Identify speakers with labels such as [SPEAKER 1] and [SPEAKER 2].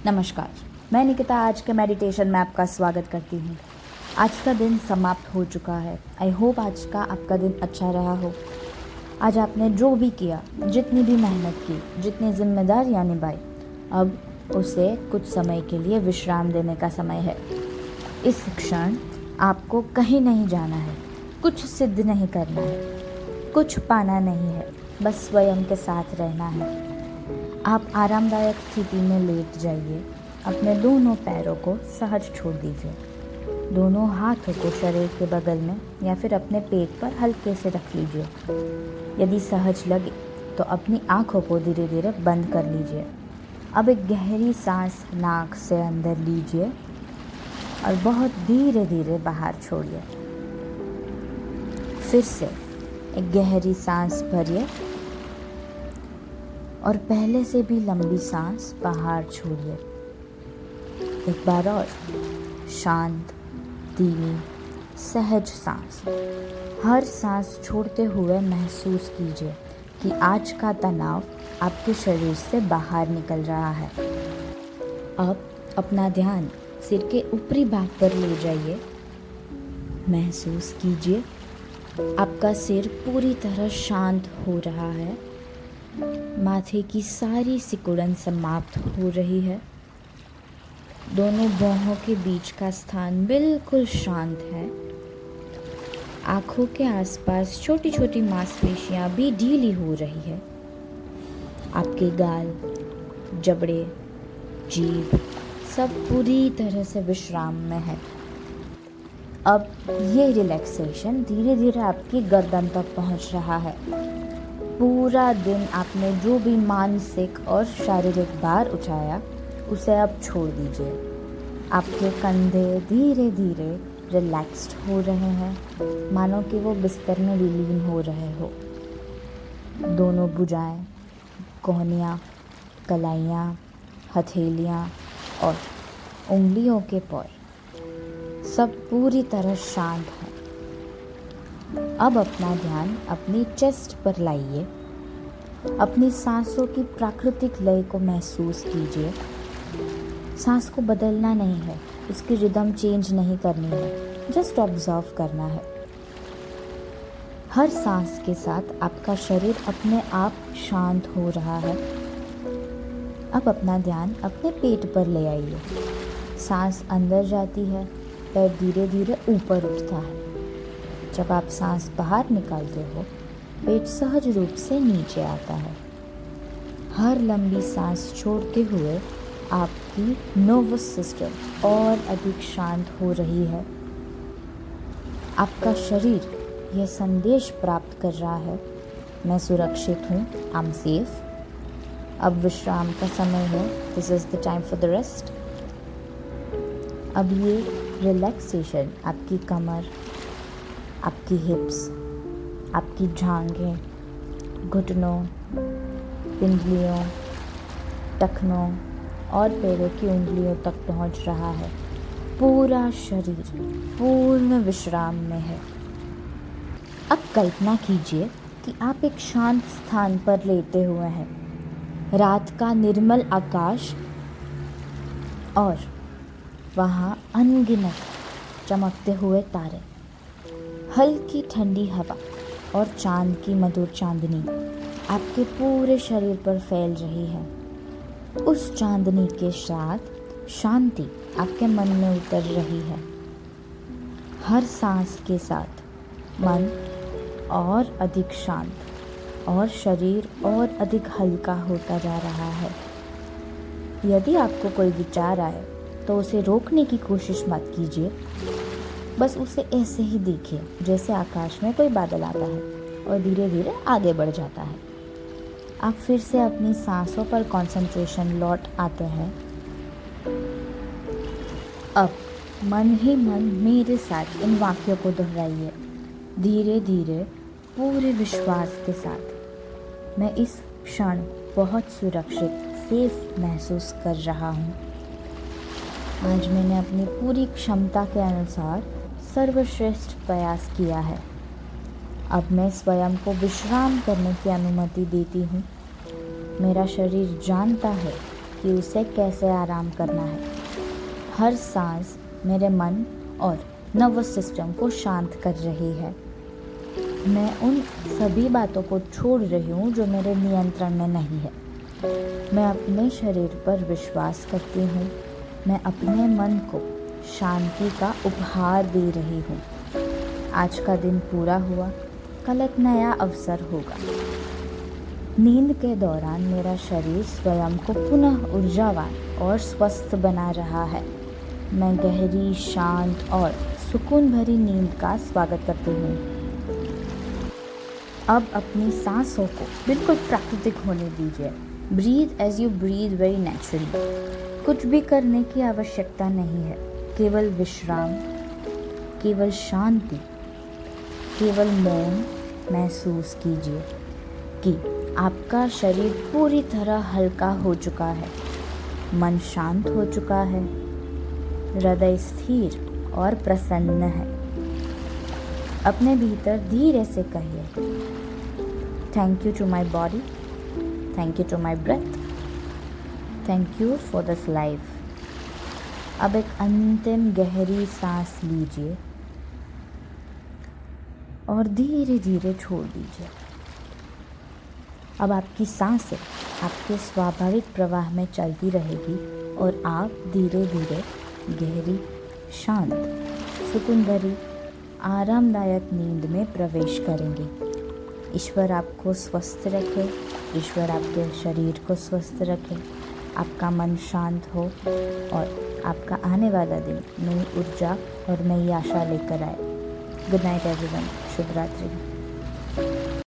[SPEAKER 1] नमस्कार, मैं निकिता आज के मेडिटेशन में आपका स्वागत करती हूँ। आज का दिन समाप्त हो चुका है। आई होप आज का आपका दिन अच्छा रहा हो। आज आपने जो भी किया, जितनी भी मेहनत की, जितनी जिम्मेदारियाँ निभाई, अब उसे कुछ समय के लिए विश्राम देने का समय है। इस क्षण आपको कहीं नहीं जाना है, कुछ सिद्ध नहीं करना है, कुछ पाना नहीं है, बस स्वयं के साथ रहना है। आप आरामदायक स्थिति में लेट जाइए, अपने दोनों पैरों को सहज छोड़ दीजिए, दोनों हाथों को शरीर के बगल में या फिर अपने पेट पर हल्के से रख लीजिए। यदि सहज लगे तो अपनी आँखों को धीरे धीरे बंद कर लीजिए। अब एक गहरी सांस नाक से अंदर लीजिए और बहुत धीरे धीरे बाहर छोड़िए। फिर से एक गहरी सांस भरिए और पहले से भी लंबी सांस बाहर छोड़िए। एक बार और शांत, धीमी, सहज सांस। हर सांस छोड़ते हुए महसूस कीजिए कि आज का तनाव आपके शरीर से बाहर निकल रहा है। अब अपना ध्यान सिर के ऊपरी भाग पर ले जाइए। महसूस कीजिए आपका सिर पूरी तरह शांत हो रहा है। माथे की सारी सिकुड़न समाप्त हो रही है। दोनों बाहों के बीच का स्थान बिल्कुल शांत है। आँखों के आसपास छोटी छोटी मांसपेशियां भी ढीली हो रही है। आपके गाल, जबड़े, जीभ सब पूरी तरह से विश्राम में है। अब ये रिलैक्सेशन धीरे धीरे आपकी गर्दन तक पहुंच रहा है। पूरा दिन आपने जो भी मानसिक और शारीरिक भार उठाया उसे अब छोड़ दीजिए। आपके कंधे धीरे धीरे रिलैक्स्ड हो रहे हैं, मानो कि वो बिस्तर में विलीन हो रहे हो। दोनों भुजाएं, कोहनियाँ, कलाइयाँ, हथेलियाँ और उंगलियों के पैर सब पूरी तरह शांत हैं। अब अपना ध्यान अपनी चेस्ट पर लाइए। अपनी सांसों की प्राकृतिक लय को महसूस कीजिए। सांस को बदलना नहीं है, उसकी रिदम चेंज नहीं करनी है, जस्ट ऑब्जर्व करना है। हर सांस के साथ आपका शरीर अपने आप शांत हो रहा है। अब अपना ध्यान अपने पेट पर ले आइए। सांस अंदर जाती है, पैर धीरे धीरे ऊपर उठता है। जब आप सांस बाहर निकालते हो, पेट सहज रूप से नीचे आता है। हर लंबी सांस छोड़ते हुए आपकी नर्वस सिस्टम और अधिक शांत हो रही है। आपका शरीर यह संदेश प्राप्त कर रहा है, मैं सुरक्षित हूँ, आई एम सेफ। अब विश्राम का समय है, this is the time for the rest. अब ये रिलैक्सेशन आपकी कमर, आपकी हिप्स, आपकी जांघें, घुटनों, पिंडलियों, टखनों और पैरों की उंगलियों तक पहुंच रहा है। पूरा शरीर पूर्ण विश्राम में है। अब कल्पना कीजिए कि आप एक शांत स्थान पर लेटे हुए हैं। रात का निर्मल आकाश और वहाँ अनगिनत चमकते हुए तारे, हल्की ठंडी हवा और चांद की मधुर चांदनी आपके पूरे शरीर पर फैल रही है। उस चांदनी के साथ शांति आपके मन में उतर रही है। हर सांस के साथ मन और अधिक शांत और शरीर और अधिक हल्का होता जा रहा है। यदि आपको कोई विचार आए तो उसे रोकने की कोशिश मत कीजिए, बस उसे ऐसे ही देखिए जैसे आकाश में कोई बादल आता है और धीरे धीरे आगे बढ़ जाता है। आप फिर से अपनी सांसों पर कंसंट्रेशन लौट आते हैं। अब मन ही मन मेरे साथ इन वाक्यों को दोहराइए, धीरे धीरे, पूरे विश्वास के साथ। मैं इस क्षण बहुत सुरक्षित, सेफ महसूस कर रहा हूँ। आज मैंने अपनी पूरी क्षमता के अनुसार सर्वश्रेष्ठ प्रयास किया है। अब मैं स्वयं को विश्राम करने की अनुमति देती हूँ। मेरा शरीर जानता है कि उसे कैसे आराम करना है। हर सांस मेरे मन और नर्वस सिस्टम को शांत कर रही है। मैं उन सभी बातों को छोड़ रही हूँ जो मेरे नियंत्रण में नहीं है। मैं अपने शरीर पर विश्वास करती हूँ। मैं अपने मन को शांति का उपहार दे रही हूँ। आज का दिन पूरा हुआ, कल एक नया अवसर होगा। नींद के दौरान मेरा शरीर स्वयं को पुनः ऊर्जावान और स्वस्थ बना रहा है। मैं गहरी, शांत और सुकून भरी नींद का स्वागत करती हूँ। अब अपनी सांसों को बिल्कुल प्राकृतिक होने दीजिए। Breathe as you breathe very naturally. कुछ भी करने की आवश्यकता नहीं है, केवल विश्राम, केवल शांति, केवल मौन महसूस कीजिए कि आपका शरीर पूरी तरह हल्का हो चुका है, मन शांत हो चुका है, हृदय स्थिर और प्रसन्न है। अपने भीतर धीरे से कहिए, thank you to my body, thank you to my breath, thank you for this life. अब एक अंतिम गहरी सांस लीजिए और धीरे धीरे छोड़ दीजिए। अब आपकी सांसें आपके स्वाभाविक प्रवाह में चलती रहेगी और आप धीरे धीरे गहरी, शांत, सुकून भरी, आरामदायक नींद में प्रवेश करेंगे। ईश्वर आपको स्वस्थ रखे, ईश्वर आपके शरीर को स्वस्थ रखे, आपका मन शांत हो और आपका आने वाला दिन नई ऊर्जा और नई आशा लेकर आए। गुड नाइट एवरीवन, शुभ रात्रि।